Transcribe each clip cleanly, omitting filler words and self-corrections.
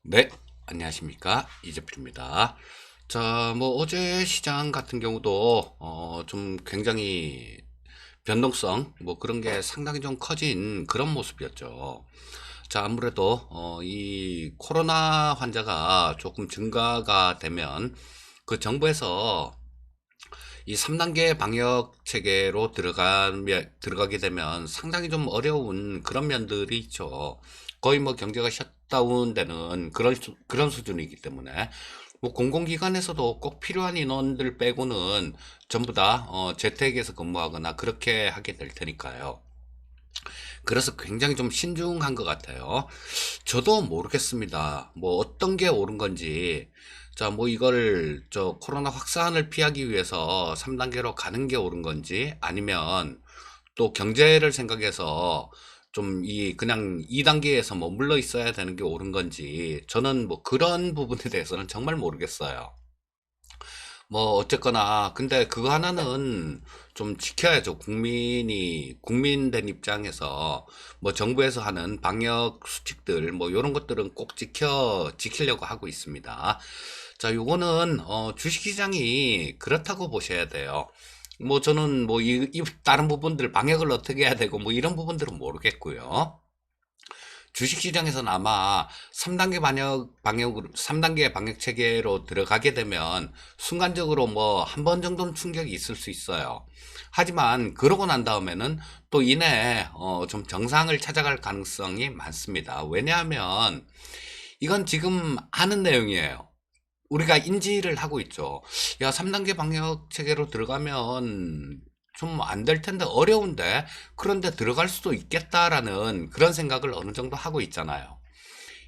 네, 안녕하십니까. 이재필입니다. 자, 뭐, 어제 시장 같은 경우도, 좀 굉장히 변동성, 뭐 그런 게 상당히 좀 커진 그런 모습이었죠. 자, 아무래도, 이 코로나 환자가 조금 증가가 되면 그 정부에서 이 3단계 방역 체계로 들어가게 되면 상당히 좀 어려운 그런 면들이 있죠. 거의 뭐 경제가 셧다운 되는 그런 수준이기 때문에 뭐 공공기관에서도 꼭 필요한 인원들 빼고는 전부 다 재택에서 근무하거나 그렇게 하게 될 테니까요. 그래서 굉장히 좀 신중한 것 같아요. 저도 모르겠습니다. 뭐 어떤 게 옳은 건지. 자, 뭐 이걸 저 코로나 확산을 피하기 위해서 3단계로 가는 게 옳은 건지 아니면 또 경제를 생각해서 좀 이 그냥 2단계에서 머물러 있어야 되는 게 옳은 건지 저는 뭐 그런 부분에 대해서는 정말 모르겠어요. 뭐 어쨌거나 근데 그거 하나는 좀 지켜야죠. 국민 된 입장에서 뭐 정부에서 하는 방역 수칙들 뭐 이런 것들은 꼭 지키려고 하고 있습니다. 자, 요거는 주식시장이 그렇다고 보셔야 돼요. 뭐 저는 뭐 이 다른 부분들 방역을 어떻게 해야 되고 뭐 이런 부분들은 모르겠고요. 주식시장에서는 아마 3단계 방역 체계로 들어가게 되면 순간적으로 뭐 한 번 정도는 충격이 있을 수 있어요. 하지만 그러고 난 다음에는 또 이내 좀 정상을 찾아갈 가능성이 많습니다. 왜냐하면 이건 지금 아는 내용이에요. 우리가 인지를 하고 있죠. 야, 3단계 방역 체계로 들어가면 좀 안 될 텐데 어려운데 그런데 들어갈 수도 있겠다라는 그런 생각을 어느 정도 하고 있잖아요.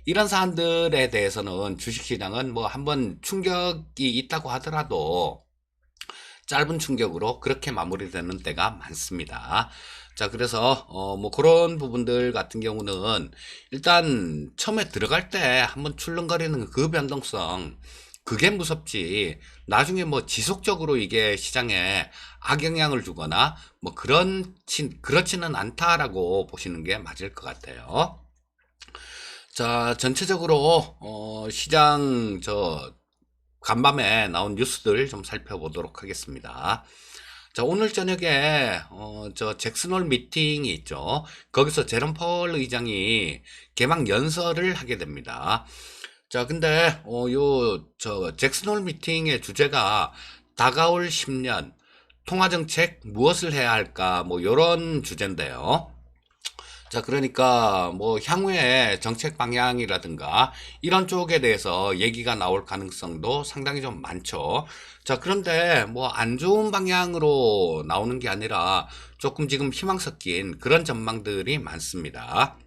이런 사안들에 대해서는 주식시장은 뭐 한번 충격이 있다고 하더라도 짧은 충격으로 그렇게 마무리되는 때가 많습니다. 자, 그래서 뭐 그런 부분들 같은 경우는 일단 처음에 들어갈 때 한번 출렁거리는 그 변동성 그게 무섭지. 나중에 뭐 지속적으로 이게 시장에 악영향을 주거나 뭐 그렇지는 않다라고 보시는 게 맞을 것 같아요. 자, 전체적으로 시장 간밤에 나온 뉴스들 좀 살펴보도록 하겠습니다. 자, 오늘 저녁에 저 잭슨홀 미팅이 있죠. 거기서 제롬 파월 의장이 개막 연설을 하게 됩니다. 자, 근데 요 저 잭슨홀 미팅의 주제가 다가올 10년 통화 정책 무엇을 해야 할까 뭐 요런 주제인데요. 자, 그러니까 뭐 향후의 정책 방향이라든가 이런 쪽에 대해서 얘기가 나올 가능성도 상당히 좀 많죠. 자, 그런데 뭐 안 좋은 방향으로 나오는 게 아니라 조금 지금 희망 섞인 그런 전망들이 많습니다.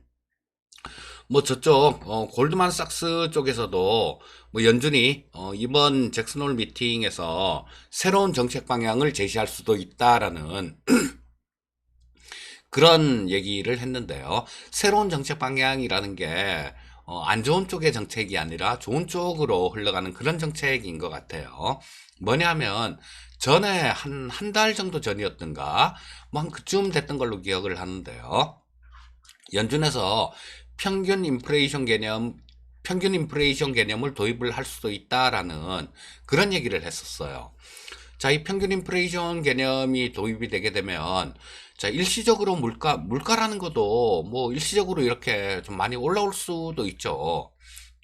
뭐 저쪽 골드만삭스 쪽에서도 뭐 연준이 이번 잭슨홀 미팅에서 새로운 정책 방향을 제시할 수도 있다라는 그런 얘기를 했는데요. 새로운 정책 방향이라는 게 안 좋은 쪽의 정책이 아니라 좋은 쪽으로 흘러가는 그런 정책인 것 같아요. 뭐냐면 전에 한 달 정도 전이었던가 뭐 한 그쯤 됐던 걸로 기억을 하는데요. 연준에서 평균 인플레이션 개념 평균 인플레이션 개념을 도입을 할 수도 있다라는 그런 얘기를 했었어요. 자, 이 평균 인플레이션 개념이 도입이 되게 되면, 자, 일시적으로 물가라는 것도 뭐 일시적으로 이렇게 좀 많이 올라올 수도 있죠.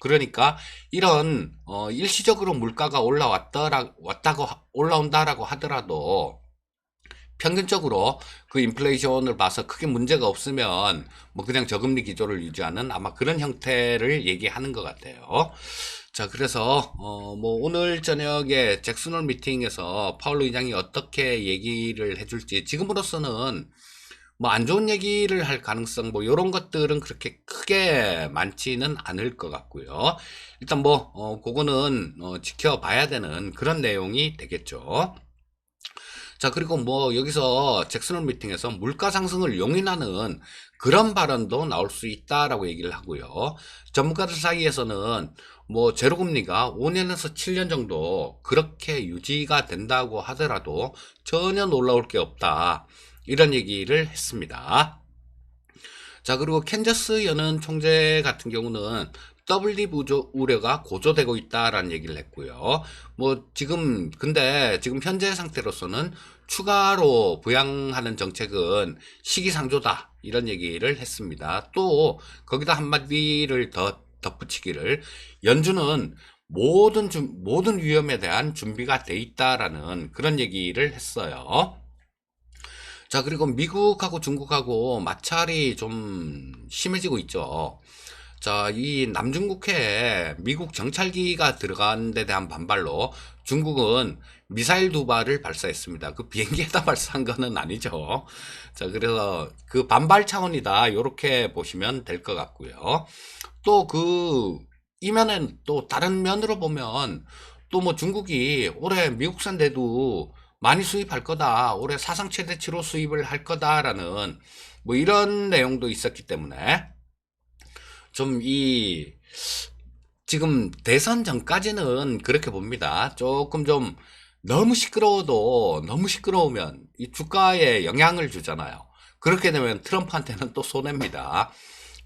그러니까 이런, 일시적으로 물가가 올라온다라고 하더라도 평균적으로 그 인플레이션을 봐서 크게 문제가 없으면 뭐 그냥 저금리 기조를 유지하는 아마 그런 형태를 얘기하는 것 같아요. 자, 그래서 뭐 오늘 저녁에 잭슨홀 미팅에서 파월 의장이 어떻게 얘기를 해줄지 지금으로서는 뭐 안 좋은 얘기를 할 가능성 뭐 이런 것들은 그렇게 크게 많지는 않을 것 같고요. 일단 뭐 그거는 지켜봐야 되는 그런 내용이 되겠죠. 자, 그리고 뭐 여기서 잭슨홀 미팅에서 물가 상승을 용인하는 그런 발언도 나올 수 있다라고 얘기를 하고요. 전문가들 사이에서는 뭐 제로금리가 5년에서 7년 정도 그렇게 유지가 된다고 하더라도 전혀 놀라울 게 없다. 이런 얘기를 했습니다. 자, 그리고 캔저스 연은 총재 같은 경우는 WD 우려가 고조되고 있다라는 얘기를 했고요. 뭐 근데 지금 현재 상태로서는 추가로 부양하는 정책은 시기상조다 이런 얘기를 했습니다. 또 거기다 한마디를 더 덧붙이기를, 연준은 모든 위험에 대한 준비가 돼 있다라는 그런 얘기를 했어요. 자, 그리고 미국하고 중국하고 마찰이 좀 심해지고 있죠. 자, 이 남중국해에 미국 정찰기가 들어간 데 대한 반발로 중국은 미사일 2발을 발사했습니다. 그 비행기에다 발사한 거는 아니죠. 자, 그래서 그 반발 차원이다, 요렇게 보시면 될 것 같고요. 또 이면엔 또 다른 면으로 보면, 또 뭐 중국이 올해 미국산 대두 많이 수입할 거다, 올해 사상 최대치로 수입을 할 거다라는 뭐 이런 내용도 있었기 때문에 좀 지금 대선 전까지는 그렇게 봅니다. 조금 좀 너무 시끄러우면 이 주가에 영향을 주잖아요. 그렇게 되면 트럼프한테는 또 손해입니다.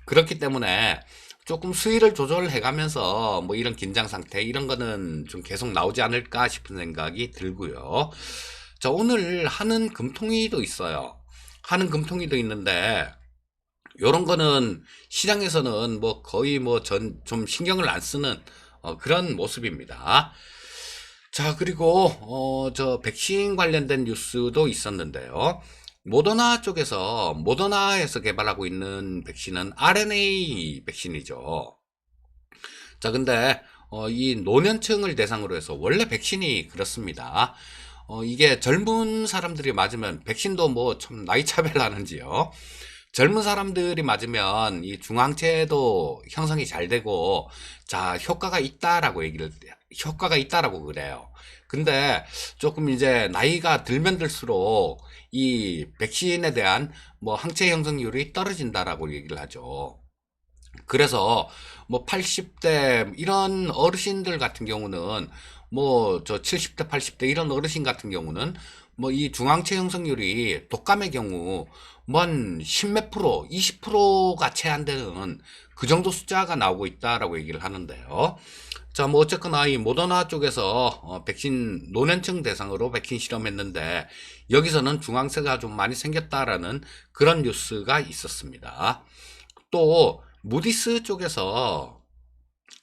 그렇기 때문에 조금 수위를 조절해 가면서 뭐 이런 긴장 상태 이런 거는 좀 계속 나오지 않을까 싶은 생각이 들고요. 자, 오늘 하는 금통위도 있어요. 하는 금통위도 있는데, 요런 거는 시장에서는 뭐 거의 뭐 좀 신경을 안 쓰는 그런 모습입니다. 자, 그리고 저 백신 관련된 뉴스도 있었는데요. 모더나에서 개발하고 있는 백신은 RNA 백신이죠. 자, 근데 이 노년층을 대상으로 해서 원래 백신이 그렇습니다. 이게 젊은 사람들이 맞으면, 백신도 뭐 참 나이 차별하는지요. 젊은 사람들이 맞으면 이 중앙체도 형성이 잘 되고, 자, 효과가 있다라고 그래요. 근데 조금 이제 나이가 들면 들수록 이 백신에 대한 뭐 항체 형성률이 떨어진다라고 얘기를 하죠. 그래서 뭐 80대 이런 어르신들 같은 경우는, 뭐 저 70대 80대 이런 어르신 같은 경우는 뭐 이 중앙체 형성률이 독감의 경우 뭐 한 10몇 프로 20%가 채 안 되는 그 정도 숫자가 나오고 있다라고 얘기를 하는데요. 자, 뭐 어쨌거나 이 모더나 쪽에서 백신 노년층 대상으로 백신 실험했는데, 여기서는 중앙세가 좀 많이 생겼다라는 그런 뉴스가 있었습니다. 또 무디스 쪽에서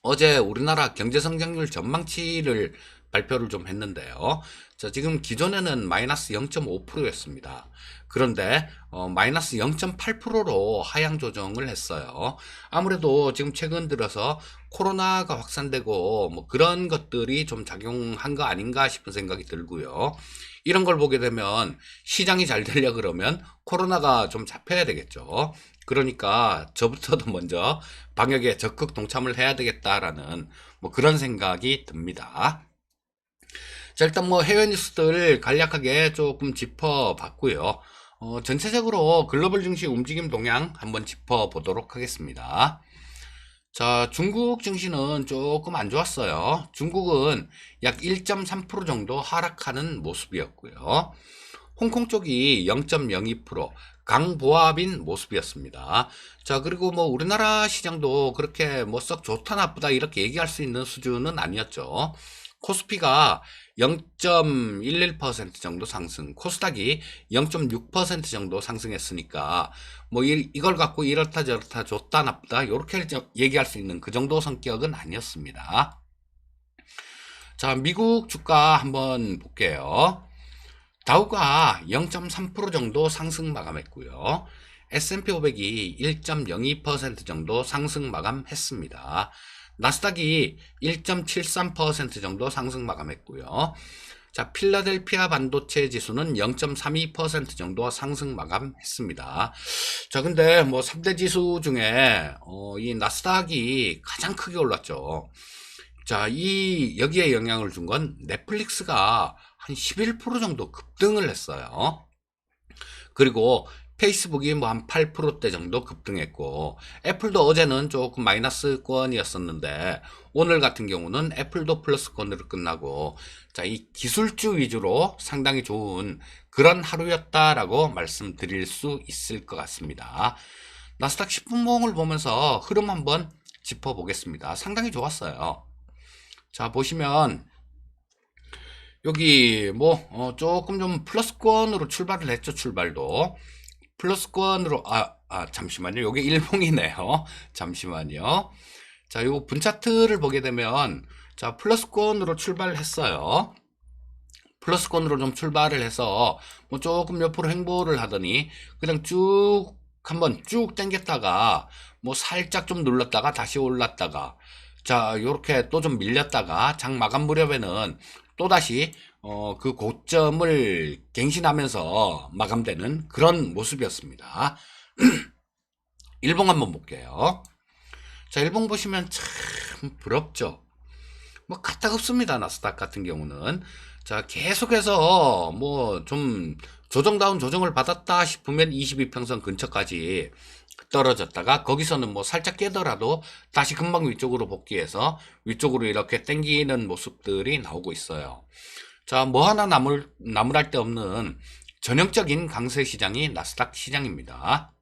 어제 우리나라 경제 성장률 전망치를 발표를 좀 했는데요. 자, 지금 기존에는 마이너스 0.5%였습니다. 그런데 마이너스 0.8%로 하향 조정을 했어요. 아무래도 지금 최근 들어서 코로나가 확산되고 뭐 그런 것들이 좀 작용한 거 아닌가 싶은 생각이 들고요. 이런 걸 보게 되면 시장이 잘 되려 그러면 코로나가 좀 잡혀야 되겠죠. 그러니까 저부터도 먼저 방역에 적극 동참을 해야 되겠다라는 뭐 그런 생각이 듭니다. 자, 일단 뭐 해외 뉴스들 간략하게 조금 짚어봤고요. 전체적으로 글로벌 증시 움직임 동향 한번 짚어보도록 하겠습니다. 자, 중국 증시는 조금 안 좋았어요. 중국은 약 1.3% 정도 하락하는 모습이었고요. 홍콩 쪽이 0.02% 강보합인 모습이었습니다. 자, 그리고 뭐 우리나라 시장도 그렇게 뭐 썩 좋다 나쁘다 이렇게 얘기할 수 있는 수준은 아니었죠. 코스피가 0.11% 정도 상승, 코스닥이 0.6% 정도 상승했으니까 뭐 이걸 갖고 이렇다 저렇다 좋다 나쁘다 이렇게 얘기할 수 있는 그 정도 성격은 아니었습니다. 자, 미국 주가 한번 볼게요. 다우가 0.3% 정도 상승 마감했고요. S&P 500이 1.02% 정도 상승 마감했습니다. 나스닥이 1.73% 정도 상승 마감했고요. 자, 필라델피아 반도체 지수는 0.32% 정도 상승 마감했습니다. 자, 근데 뭐 3대 지수 중에 이 나스닥이 가장 크게 올랐죠. 자, 여기에 영향을 준 건 넷플릭스가 한 11% 정도 급등을 했어요. 그리고 페이스북이 뭐 한 8%대 정도 급등했고, 애플도 어제는 조금 마이너스권이었었는데 오늘 같은 경우는 애플도 플러스권으로 끝나고, 자, 이 기술주 위주로 상당히 좋은 그런 하루였다라고 말씀드릴 수 있을 것 같습니다. 나스닥 10분봉을 보면서 흐름 한번 짚어보겠습니다. 상당히 좋았어요. 자, 보시면 여기 뭐 조금 좀 플러스권으로 출발을 했죠. 출발도 플러스권으로 잠시만요. 요게 일봉이네요. 잠시만요. 자, 요 분차트를 보게 되면 자, 플러스권으로 출발을 했어요. 플러스권으로 좀 출발을 해서 뭐 조금 옆으로 횡보를 하더니 그냥 쭉 한번 쭉 당겼다가 뭐 살짝 좀 눌렀다가 다시 올랐다가 자, 요렇게 또 좀 밀렸다가 장 마감 무렵에는 또다시 그 고점을 갱신하면서 마감되는 그런 모습이었습니다. 일봉 한번 볼게요. 자, 일봉 보시면 참 부럽죠. 뭐 까딱없습니다. 나스닥 같은 경우는. 자, 계속해서 뭐 좀 조정다운 조정을 받았다 싶으면 22평선 근처까지 떨어졌다가 거기서는 뭐 살짝 깨더라도 다시 금방 위쪽으로 복귀해서 위쪽으로 이렇게 당기는 모습들이 나오고 있어요. 자, 뭐 하나 나무랄 데 없는 전형적인 강세 시장이 나스닥 시장입니다.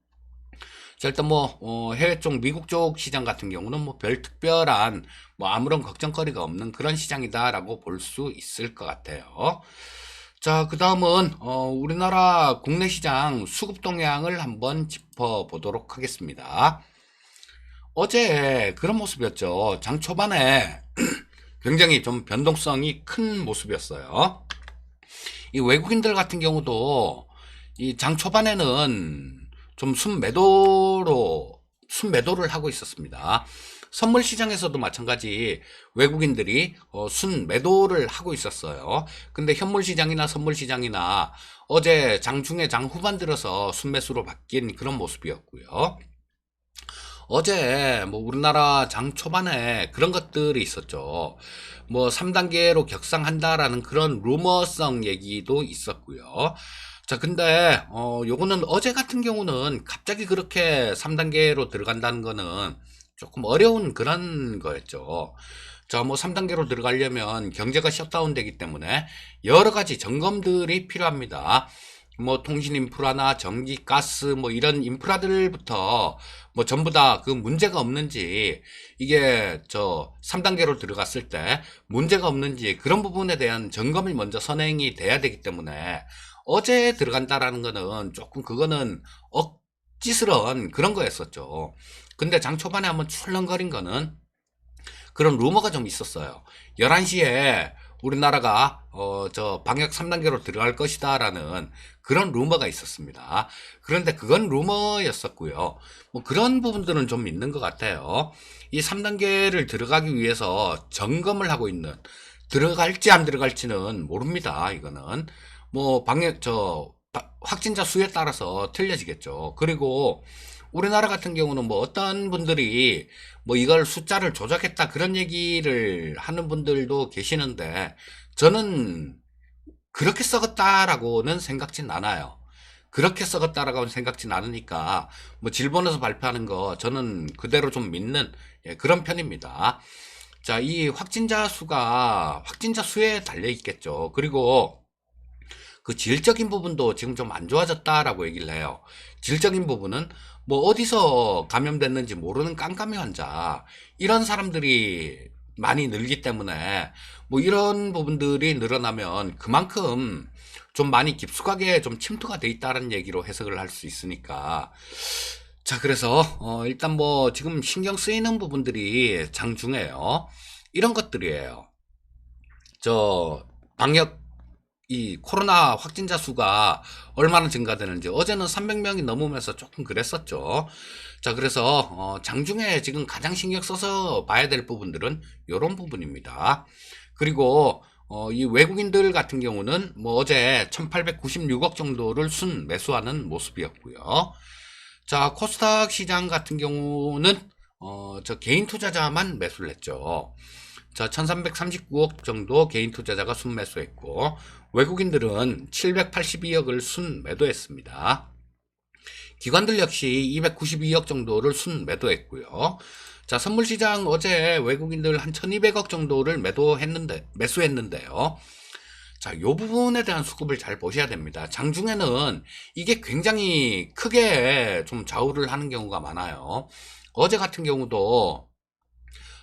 자, 일단 뭐 해외 쪽 미국 쪽 시장 같은 경우는 뭐 별 특별한 뭐 아무런 걱정거리가 없는 그런 시장이다라고 볼 수 있을 것 같아요. 자, 그 다음은 우리나라 국내 시장 수급 동향을 한번 짚어보도록 하겠습니다. 어제 그런 모습이었죠. 장 초반에 굉장히 좀 변동성이 큰 모습이었어요. 이 외국인들 같은 경우도 이 장 초반에는 좀 순매도를 하고 있었습니다. 선물 시장에서도 마찬가지 외국인들이 순매도를 하고 있었어요. 근데 현물 시장이나 선물 시장이나 어제 장중에 장 후반 들어서 순매수로 바뀐 그런 모습이었고요. 어제 뭐 우리나라 장 초반에 그런 것들이 있었죠. 뭐 3단계로 격상한다라는 그런 루머성 얘기도 있었고요. 자, 근데 요거는 어제 같은 경우는 갑자기 그렇게 3단계로 들어간다는 거는 조금 어려운 그런 거였죠. 자, 뭐 3단계로 들어가려면 경제가 셧다운 되기 때문에 여러 가지 점검들이 필요합니다. 뭐 통신 인프라나 전기, 가스 뭐 이런 인프라들부터 뭐 전부 다 그 문제가 없는지 이게 저 3단계로 들어갔을 때 문제가 없는지 그런 부분에 대한 점검이 먼저 선행이 돼야 되기 때문에 어제 들어간다라는 거는 조금 그거는 억지스러운 그런 거였었죠. 근데 장 초반에 한번 출렁거린 거는 그런 루머가 좀 있었어요. 11시에 우리나라가 저 방역 3단계로 들어갈 것이다라는 그런 루머가 있었습니다. 그런데 그건 루머였었고요. 뭐 그런 부분들은 좀 있는 것 같아요. 이 3단계를 들어가기 위해서 점검을 하고 있는 들어갈지 안 들어갈지는 모릅니다. 이거는 뭐 확진자 수에 따라서 틀려지겠죠. 그리고 우리나라 같은 경우는 뭐 어떤 분들이 뭐 이걸 숫자를 조작했다 그런 얘기를 하는 분들도 계시는데 저는 그렇게 썩었다라고는 생각진 않아요. 그렇게 썩었다라고는 생각진 않으니까 뭐 질본에서 발표하는 거 저는 그대로 좀 믿는 그런 편입니다. 자, 이 확진자 수에 달려 있겠죠. 그리고 그 질적인 부분도 지금 좀 안 좋아졌다라고 얘기를 해요. 질적인 부분은 뭐 어디서 감염됐는지 모르는 깜깜이 환자 이런 사람들이 많이 늘기 때문에 뭐 이런 부분들이 늘어나면 그만큼 좀 많이 깊숙하게 좀 침투가 돼 있다는 얘기로 해석을 할 수 있으니까 자, 그래서 일단 뭐 지금 신경 쓰이는 부분들이 장중에요. 이런 것들이에요. 저 방역 이 코로나 확진자 수가 얼마나 증가되는지 어제는 300명이 넘으면서 조금 그랬었죠. 자, 그래서 장중에 지금 가장 신경 써서 봐야 될 부분들은 이런 부분입니다. 그리고 이 외국인들 같은 경우는 뭐 어제 1896억 정도를 순 매수하는 모습이었고요. 자, 코스닥 시장 같은 경우는 저 개인 투자자만 매수를 했죠. 자, 1339억 정도 개인 투자자가 순매수했고 외국인들은 782억을 순매도했습니다. 기관들 역시 292억 정도를 순매도했고요. 자, 선물시장 어제 외국인들 한 1200억 정도를 매수했는데요. 자, 요 부분에 대한 수급을 잘 보셔야 됩니다. 장중에는 이게 굉장히 크게 좀 좌우를 하는 경우가 많아요. 어제 같은 경우도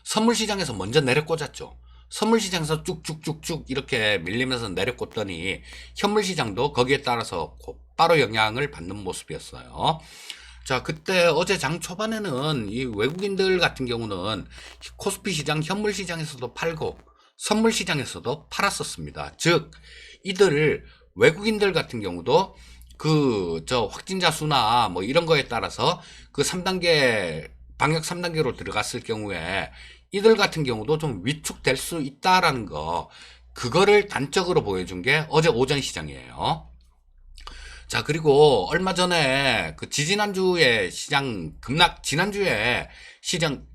선물 시장에서 먼저 내려꽂았죠. 선물 시장에서 쭉쭉쭉쭉 이렇게 밀리면서 내려꽂더니 현물 시장도 거기에 따라서 곧바로 영향을 받는 모습이었어요. 자, 그때 어제 장 초반에는 이 외국인들 같은 경우는 코스피 시장, 현물 시장에서도 팔고 선물 시장에서도 팔았었습니다. 즉, 이들 외국인들 같은 경우도 저 확진자 수나 뭐 이런 거에 따라서 그 3단계, 방역 3단계로 들어갔을 경우에 이들 같은 경우도 좀 위축될 수 있다라는 거, 그거를 단적으로 보여준 게 어제 오전 시장이에요. 자, 그리고 얼마 전에 그 지지난주에 시장 급락, 지난주에 시장,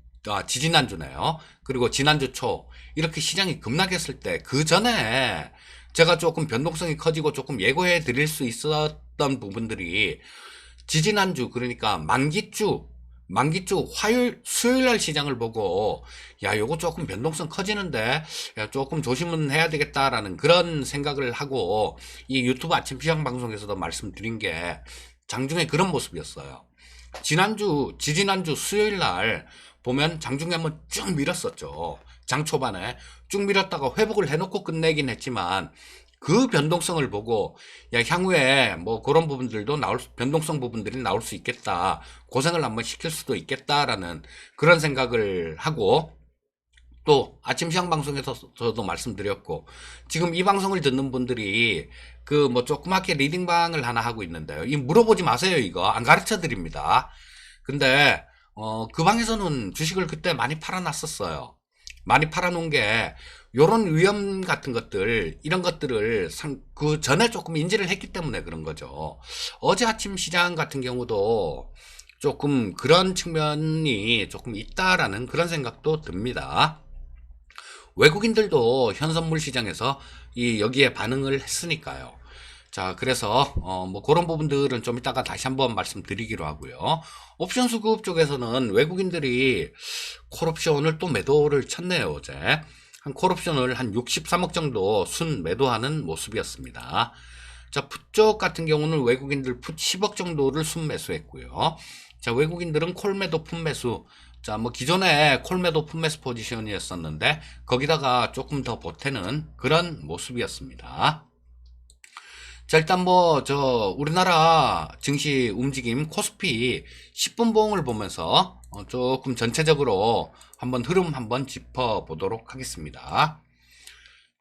지지난주네요. 그리고 지난주 초, 이렇게 시장이 급락했을 때, 그 전에 제가 조금 변동성이 커지고 조금 예고해 드릴 수 있었던 부분들이 지지난주, 그러니까 만기주 화요일, 수요일 날 시장을 보고, 야, 요거 조금 변동성 커지는데, 야, 조금 조심은 해야 되겠다라는 그런 생각을 하고, 이 유튜브 아침 시장 방송에서도 말씀드린 게, 장중에 그런 모습이었어요. 지지난주 수요일 날 보면 장중에 한번 쭉 밀었었죠. 장 초반에 쭉 밀었다가 회복을 해놓고 끝내긴 했지만, 그 변동성을 보고, 야, 향후에 뭐 그런 부분들도 변동성 부분들이 나올 수 있겠다. 고생을 한번 시킬 수도 있겠다라는 그런 생각을 하고, 또 아침 시장 방송에서 저도 말씀드렸고, 지금 이 방송을 듣는 분들이 그 뭐 조그맣게 리딩방을 하나 하고 있는데요. 이 물어보지 마세요. 이거 안 가르쳐 드립니다. 근데 그 방에서는 주식을 그때 많이 팔아놨었어요. 많이 팔아놓은 게 요런 위험 같은 것들, 이런 것들을 그 전에 조금 인지를 했기 때문에 그런 거죠. 어제 아침 시장 같은 경우도 조금 그런 측면이 조금 있다라는 그런 생각도 듭니다. 외국인들도 현선물 시장에서 여기에 반응을 했으니까요. 자, 그래서 뭐 그런 부분들은 좀 이따가 다시 한번 말씀드리기로 하고요. 옵션 수급 쪽에서는 외국인들이 콜옵션을 또 매도를 쳤네요. 어제 한 콜옵션을 한 63억 정도 순 매도하는 모습이었습니다. 자, 풋 쪽 같은 경우는 외국인들 풋 10억 정도를 순 매수했고요. 자, 외국인들은 콜 매도 풋 매수. 자, 뭐 기존에 콜 매도 풋 매수 포지션이었었는데 거기다가 조금 더 보태는 그런 모습이었습니다. 자, 일단 우리나라 증시 움직임 코스피 10분 봉을 보면서 조금 전체적으로 흐름 한번 짚어보도록 하겠습니다.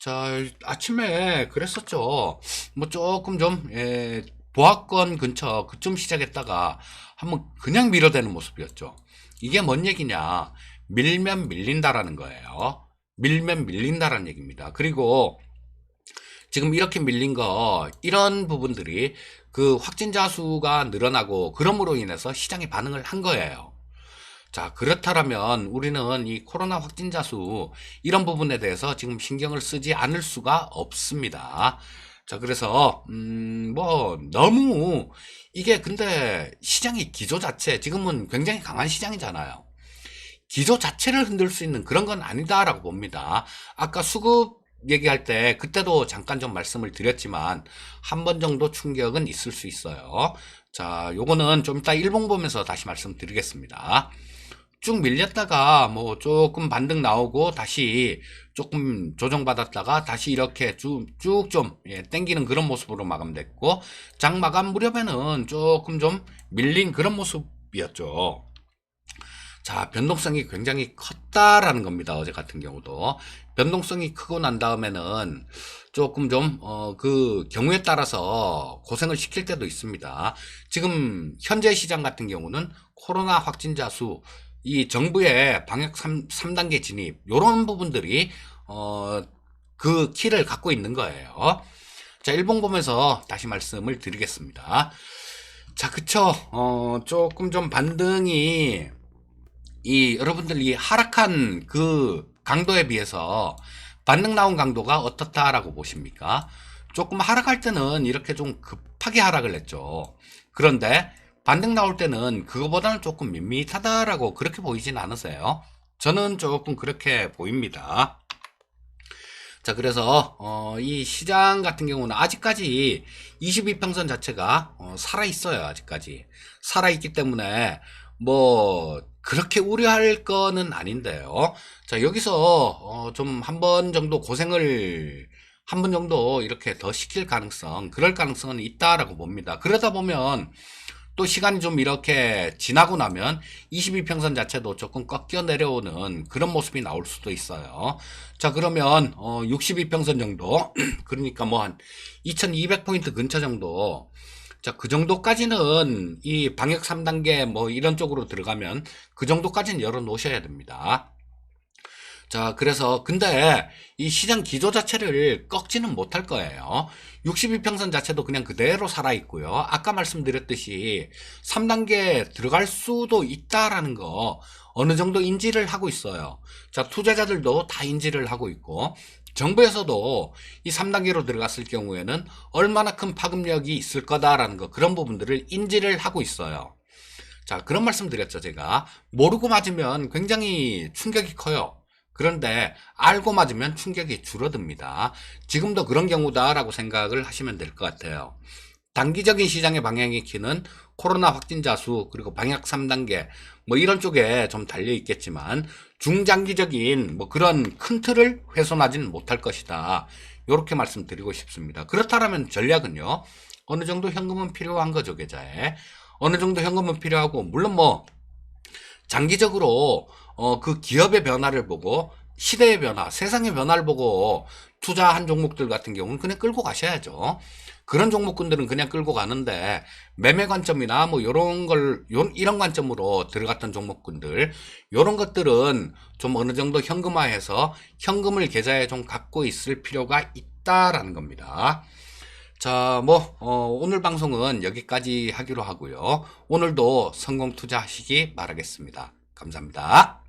자, 아침에 그랬었죠. 뭐 조금 보합권 근처 그쯤 시작했다가 한번 그냥 밀어대는 모습이었죠. 이게 뭔 얘기냐? 밀면 밀린다라는 거예요. 밀면 밀린다라는 얘기입니다. 그리고 지금 이렇게 밀린 이런 부분들이 그 확진자 수가 늘어나고 그럼으로 인해서 시장이 반응을 한 거예요. 자, 그렇다면 우리는 이 코로나 확진자 수 이런 부분에 대해서 지금 신경을 쓰지 않을 수가 없습니다. 자, 그래서 너무 이게 근데 시장의 기조 자체 지금은 굉장히 강한 시장이잖아요. 기조 자체를 흔들 수 있는 그런 건 아니다라고 봅니다. 아까 수급 얘기할 때 그때도 잠깐 좀 말씀을 드렸지만 한 번 정도 충격은 있을 수 있어요. 자, 요거는 좀 이따 일봉 보면서 다시 말씀드리겠습니다. 쭉 밀렸다가 뭐 조금 반등 나오고 다시 조금 조정받았다가 다시 이렇게 쭉 좀 땡기는 그런 모습으로 마감됐고, 장 마감 무렵에는 조금 좀 밀린 그런 모습이었죠. 자, 변동성이 굉장히 컸다라는 겁니다. 어제 같은 경우도. 변동성이 크고 난 다음에는 조금 그 경우에 따라서 고생을 시킬 때도 있습니다. 지금 현재 시장 같은 경우는 코로나 확진자 수, 이 정부의 방역 3단계 진입, 요런 부분들이, 그 키를 갖고 있는 거예요. 자, 일봉 보면서 다시 말씀을 드리겠습니다. 자, 그쵸. 조금 좀 반등이, 여러분들 이 하락한 그 강도에 비해서 반등 나온 강도가 어떻다라고 보십니까? 조금 하락할 때는 이렇게 좀 급하게 하락을 했죠. 그런데 반등 나올 때는 그거보다는 조금 밋밋하다라고 그렇게 보이진 않으세요? 저는 조금 그렇게 보입니다. 자, 그래서 이 시장 같은 경우는 아직까지 22평선 자체가 살아 있어요. 아직까지 살아 있기 때문에 그렇게 우려할 거는 아닌데요. 자, 여기서 좀 한 번 정도 고생을 한 번 정도 이렇게 더 시킬 가능성, 그럴 가능성은 있다라고 봅니다. 그러다 보면 또 시간이 좀 이렇게 지나고 나면 22평선 자체도 조금 꺾여 내려오는 그런 모습이 나올 수도 있어요. 자, 그러면 62평선 정도 그러니까 뭐 한 2200포인트 근처 정도, 자, 그 정도까지는 이 방역 3단계 뭐 이런 쪽으로 들어가면 그 정도까지는 열어 놓으셔야 됩니다. 자, 그래서 근데 이 시장 기조 자체를 꺾지는 못할 거예요. 62평선 자체도 그냥 그대로 살아있고요. 아까 말씀드렸듯이 3단계 들어갈 수도 있다라는 거 어느 정도 인지를 하고 있어요. 자, 투자자들도 다 인지를 하고 있고, 정부에서도 이 3단계로 들어갔을 경우에는 얼마나 큰 파급력이 있을 거다라는 거, 그런 부분들을 인지를 하고 있어요. 자, 그런 말씀 드렸죠, 제가. 모르고 맞으면 굉장히 충격이 커요. 그런데 알고 맞으면 충격이 줄어듭니다. 지금도 그런 경우다라고 생각을 하시면 될 것 같아요. 단기적인 시장의 방향이 키는 코로나 확진자 수, 그리고 방역 3단계 뭐 이런 쪽에 좀 달려 있겠지만, 중장기적인 뭐 그런 큰 틀을 훼손하지는 못할 것이다, 이렇게 말씀드리고 싶습니다. 그렇다면 전략은요, 어느 정도 현금은 필요한 거죠, 계좌에. 어느 정도 현금은 필요하고, 물론 뭐 장기적으로 그 기업의 변화를 보고, 시대의 변화, 세상의 변화를 보고 투자한 종목들 같은 경우는 그냥 끌고 가셔야죠. 그런 종목군들은 그냥 끌고 가는데, 매매 관점이나 뭐 이런 관점으로 들어갔던 종목군들, 요런 것들은 좀 어느 정도 현금화해서 현금을 계좌에 좀 갖고 있을 필요가 있다라는 겁니다. 자, 뭐 오늘 방송은 여기까지 하기로 하고요. 오늘도 성공 투자하시기 바라겠습니다. 감사합니다.